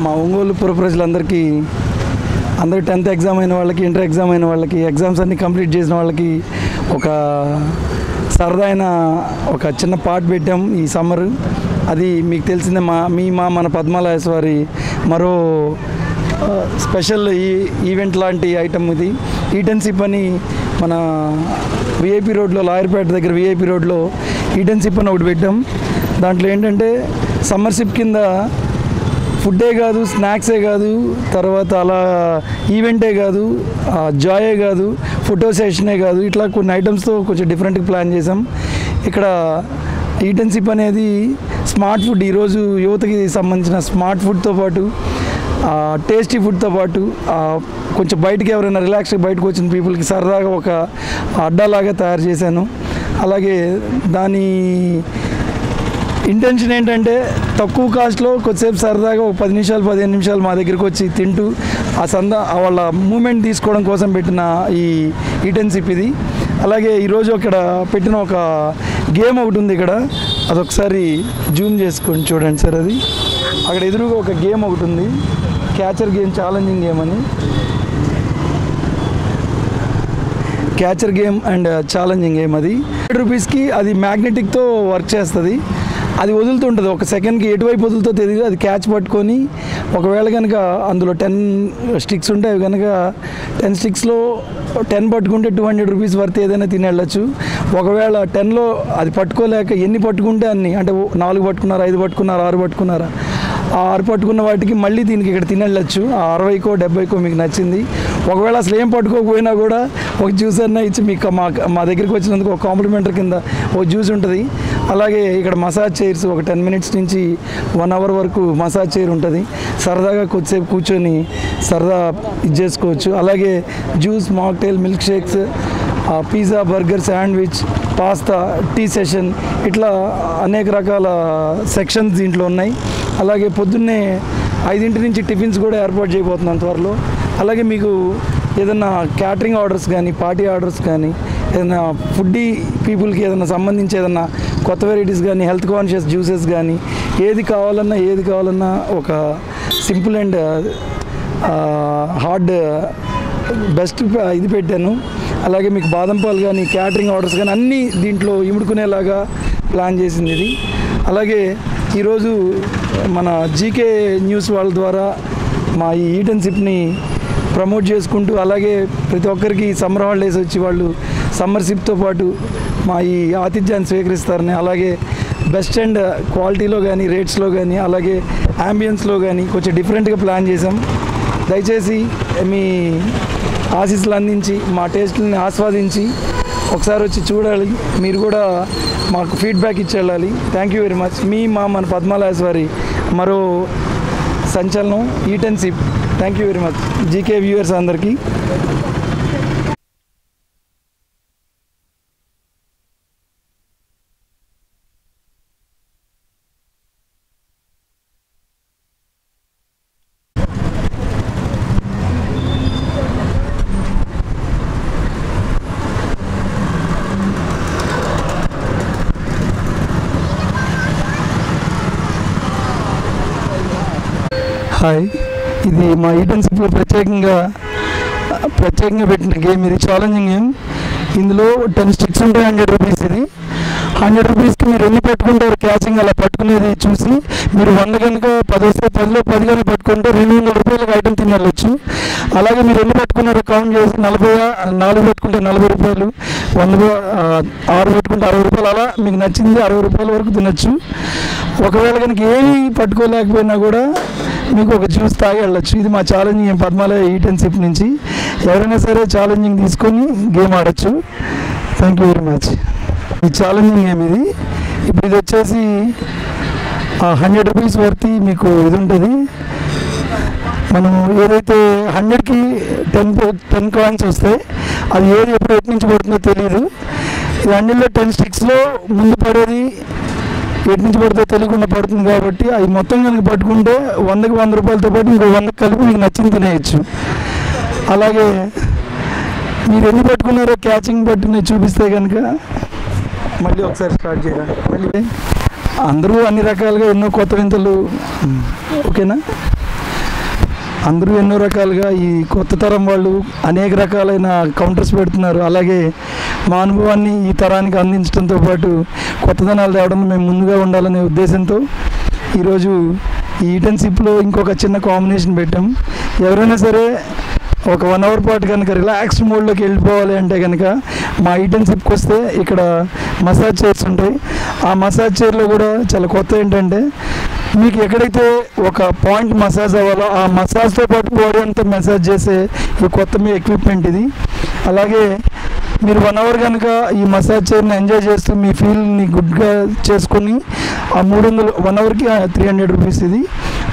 మా ఒంగోలు పుర ప్రజలందరికీ అందరూ 10th ఎగ్జామ్ అయిన వాళ్ళకి, ఇంటర్ ఎగ్జామ్ అయిన వాళ్ళకి, ఎగ్జామ్స్ అన్నీ కంప్లీట్ చేసిన వాళ్ళకి ఒక సరదాయిన ఒక చిన్న పాట పెట్టాం ఈ సమ్మర్. అది మీకు తెలిసిందే, మన పద్మాలయస్ వారి మరో స్పెషల్ ఈవెంట్ లాంటి ఐటమ్ ఇది. ఈటెన్సిప్ అని మన విఐపి రోడ్లో, లాయర్పేట దగ్గర విఐపి రోడ్లో ఈటెన్సిప్ అని ఒకటి పెట్టాం. దాంట్లో ఏంటంటే సమ్మర్షిప్ కింద ఫుడ్డే కాదు, స్నాక్సే కాదు, తర్వాత అలా ఈవెంటే కాదు, జాయే కాదు, ఫోటో సెషనే కాదు, ఇట్లా కొన్ని ఐటమ్స్తో కొంచెం డిఫరెంట్గా ప్లాన్ చేసాం. ఇక్కడ ఈటెన్సిప్ అనేది స్మార్ట్ ఫుడ్, ఈరోజు యువతకి సంబంధించిన స్మార్ట్ ఫుడ్తో పాటు టేస్టీ ఫుడ్తో పాటు కొంచెం బయటికి ఎవరైనా రిలాక్స్గా బయటకు వచ్చిన పీపుల్కి సరదాగా ఒక అడ్డాలాగా తయారు చేశాను. అలాగే దాని ఇంటెన్షన్ ఏంటంటే తక్కువ కాస్ట్లో కొద్దిసేపు సరదాగా ఒక 10 నిమిషాలు 15 నిమిషాలు మా దగ్గరికి వచ్చి తింటూ వాళ్ళ మూమెంట్ తీసుకోవడం కోసం పెట్టిన ఈ ఈటెన్సిప్ ఇది. అలాగే ఈరోజు అక్కడ పెట్టిన ఒక గేమ్ ఒకటి ఉంది. ఇక్కడ అదొకసారి జూమ్ చేసుకొని చూడండి సార్. అది అక్కడ ఎదురుగా ఒక గేమ్ ఒకటి ఉంది, క్యాచర్ గేమ్, ఛాలెంజింగ్ గేమ్ అని. Catcher game and challenging game. అది 100 రూపీస్కి అది మ్యాగ్నెటిక్తో వర్క్ చేస్తుంది. అది వదులుతుంటుంది, ఒక సెకండ్కి ఎటువైపు వదులుతో తెలియదు. అది క్యాచ్ పట్టుకొని ఒకవేళ కనుక అందులో 10 స్టిక్స్ ఉంటే అవి కనుక 10 స్టిక్స్లో 10 పట్టుకుంటే 200 రూపీస్ వర్త్ ఏదైనా తినేళ్ళచ్చు. ఒకవేళ 10లో అది పట్టుకోలేక ఎన్ని పట్టుకుంటే అన్ని, అంటే 4 పట్టుకున్నారు, 5 పట్టుకున్నారు, 6 పట్టుకున్నారా, ఆ 6 పట్టుకున్న వాటికి మళ్ళీ దీనికి ఇక్కడ తినేళ్ళచ్చు. ఆ 60కో 70కో మీకు నచ్చింది. ఒకవేళ అసలు ఏం పట్టుకోకపోయినా కూడా ఒక జ్యూస్ అన్నా ఇచ్చి మీకు మా దగ్గరికి వచ్చినందుకు ఒక కాంప్లిమెంటరీ కింద ఒక జ్యూస్ ఉంటుంది. అలాగే ఇక్కడ మసాజ్ చైర్స్ ఒక 10 మినిట్స్ నుంచి 1 అవర్ వరకు మసాజ్ చైర్ ఉంటుంది. సరదాగా కొద్దిసేపు కూర్చొని సరదా ఇది చేసుకోవచ్చు. అలాగే juice, mocktail, milk shakes, pizza, burger, sandwich, pasta, tea session, ఇట్లా అనేక రకాల సెక్షన్స్ దీంట్లో ఉన్నాయి. అలాగే పొద్దున్నే 5 నుంచి టిఫిన్స్ కూడా ఏర్పాటు చేయబోతున్నాం త్వరలో. అలాగే మీకు ఏదైనా క్యాటరింగ్ ఆర్డర్స్ కానీ, పార్టీ ఆర్డర్స్ కానీ, ఏదైనా ఫుడ్డీ పీపుల్కి ఏదైనా సంబంధించి ఏదైనా కొత్త వెరైటీస్ కానీ, హెల్త్ కాన్షియస్ జ్యూసెస్ కానీ, ఏది కావాలన్నా ఒక సింపుల్ అండ్ హార్డ్ బెస్ట్ ఇది పెట్టాను. అలాగే మీకు బాదం పాలు కానీ, క్యాటరింగ్ ఆర్డర్స్ కానీ అన్నీ దీంట్లో ఇముడుకునేలాగా ప్లాన్ చేసింది ఇది. అలాగే ఈరోజు మన జీకే న్యూస్ వాళ్ళ ద్వారా మా ఈ ఈటెన్సిప్ని ప్రమోట్ చేసుకుంటూ, అలాగే ప్రతి ఒక్కరికి సమ్మర్ హాలిడేస్ వచ్చి వాళ్ళు సమ్మర్షిప్తో పాటు మా ఈ ఆతిథ్యాన్ని స్వీకరిస్తారని, అలాగే బెస్ట్ అండ్ క్వాలిటీలో కానీ, రేట్స్లో కానీ, అలాగే యాంబియన్స్లో కానీ కొంచెం డిఫరెంట్గా ప్లాన్ చేసాం. దయచేసి మీ ఆశీస్సులు అందించి మా టేస్ట్ని ఆస్వాదించి ఒకసారి వచ్చి చూడాలి. మీరు కూడా మాకు ఫీడ్బ్యాక్ ఇచ్చి వెళ్ళాలి. Thank you very much. మన పద్మాలయస్ వారి మరో సంచలనం ఈటెన్సిప్. Thank you very much GK viewers అందరికీ. హాయ్, ఇది మా ఈటెన్సిప్లో ప్రత్యేకంగా పెట్టిన గేమ్. ఇది ఛాలెంజింగ్ గేమ్. ఇందులో 10 స్టిక్స్ ఉంటాయి, 100 రూపీస్. ఇది 100 రూపీస్కి మీరు ఎన్ని పట్టుకుంటారు క్యాచింగ్ అలా పట్టుకునేది చూసి మీరు 100 కనుక 10 వస్తే 10లో 10 కానీ పట్టుకుంటే 200 రూపాయలకు ఐటమ్ తినవచ్చు. అలాగే మీరు ఎన్ని పట్టుకున్నారో కౌంట్ చేసి 4 పట్టుకుంటే 40 రూపాయలు, 6 పట్టుకుంటే 60 రూపాయలు, అలా మీకు నచ్చింది 60 రూపాయల వరకు తినచ్చు. ఒకవేళ కనుక ఏమి పట్టుకోలేకపోయినా కూడా మీకు ఒక జ్యూస్ తాగి వెళ్ళచ్చు. ఇది మా ఛాలెంజింగ్ పద్మాలయ ఈటెన్సిప్ నుంచి. ఎవరైనా సరే ఛాలెంజింగ్ తీసుకొని గేమ్ ఆడచ్చు. Thank you very much. ఈ ఛాలెంజింగ్ గేమ్ ఇది. ఇప్పుడు ఇది వచ్చేసి 100 రూపీస్ వర్తి మీకు ఇది ఉంటుంది. మనం ఏదైతే 100కి 10 కాయిన్స్ వస్తాయి, అది ఏది ఎప్పుడు ఎటు నుంచి పడుతుందో తెలియదు. ఇది 100లో 10 స్టిక్స్లో ముందు పడేది ఎటు నుంచి పడితే తెలియకుండా పడుతుంది. కాబట్టి అది మొత్తం కనుక పట్టుకుంటే 100కి 100 రూపాయలతో పాటు ఇంకో 100 కలిపి మీకు నచ్చింది తినేయచ్చు. అలాగే మీరు ఎన్ని పట్టుకున్నారో క్యాచింగ్ పట్టుకుని చూపిస్తే కనుక మళ్ళీ ఒకసారి స్టార్ట్ చేయాలి. మళ్ళీ అందరూ అన్ని రకాలుగా ఎన్నో కొత్త వింతలు. ఓకేనా? అందరూ ఎన్నో రకాలుగా ఈ కొత్త తరం వాళ్ళు అనేక రకాలైన కౌంటర్స్ పెడుతున్నారు. అలాగే మా అనుభవాన్ని ఈ తరానికి అందించడంతో పాటు కొత్తదనాలు తేవడం మేము ముందుగా ఉండాలనే ఉద్దేశంతో ఈరోజు ఈ ఈట్ అండ్ సిప్లో ఇంకొక చిన్న కాంబినేషన్ పెట్టాం. ఎవరైనా సరే ఒక 1 అవర్ పాటు కనుక రిలాక్స్డ్ మోడ్లోకి వెళ్ళిపోవాలి అంటే కనుక మా ఈట్ అండ్ సిప్కి వస్తే ఇక్కడ మసాజ్ చైర్స్ ఉంటాయి. ఆ మసాజ్ చైర్లో కూడా చాలా కొత్త ఏంటంటే మీకు ఎక్కడైతే ఒక పాయింట్ మసాజ్ అవ్వాలో ఆ మసాజ్తో పాటు బాడీ అంతా మసాజ్ చేసే ఈ కొత్త మీ ఎక్విప్మెంట్ ఇది. అలాగే మీరు 1 అవర్ కనుక ఈ మసాజ్ చైర్ని ఎంజాయ్ చేస్తూ మీ ఫీల్ని గుడ్గా చేసుకొని ఆ 1 అవర్కి 300 రూపీస్ ఇది.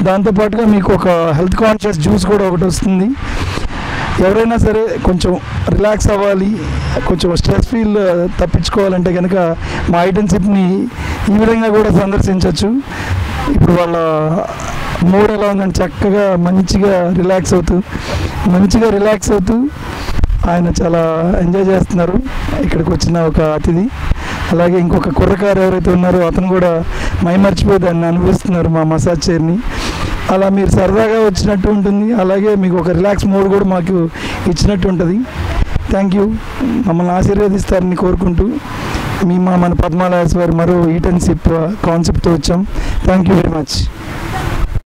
దాంతోపాటుగా మీకు ఒక హెల్త్ కాన్షియస్ జ్యూస్ కూడా ఒకటి వస్తుంది. ఎవరైనా సరే కొంచెం రిలాక్స్ అవ్వాలి, కొంచెం స్ట్రెస్ ఫీల్ తప్పించుకోవాలంటే కనుక మా ఈట్ అండ్ సిప్ని ఈ విధంగా కూడా సందర్శించవచ్చు. ఇప్పుడు వాళ్ళ మూడ్ ఎలా ఉందంటే చక్కగా మంచిగా రిలాక్స్ అవుతూ ఆయన చాలా ఎంజాయ్ చేస్తున్నారు ఇక్కడికి వచ్చిన ఒక అతిథి. అలాగే ఇంకొక కుర్రకారు ఎవరైతే ఉన్నారో అతను కూడా మైమర్చిపోయి దాన్ని అనుభవిస్తున్నారు మా మసాజ్ చైర్ని. అలా మీరు సరదాగా వచ్చినట్టు ఉంటుంది, అలాగే మీకు ఒక రిలాక్స్ మోడ్ కూడా మాకు ఇచ్చినట్టు ఉంటుంది. Thank you. మమ్మల్ని ఆశీర్వదిస్తారని కోరుకుంటూ మన పద్మాలయాస్ వారి మరో ఈట్ అండ్ సిప్ కాన్సెప్ట్తో వచ్చాం. Thank you very much.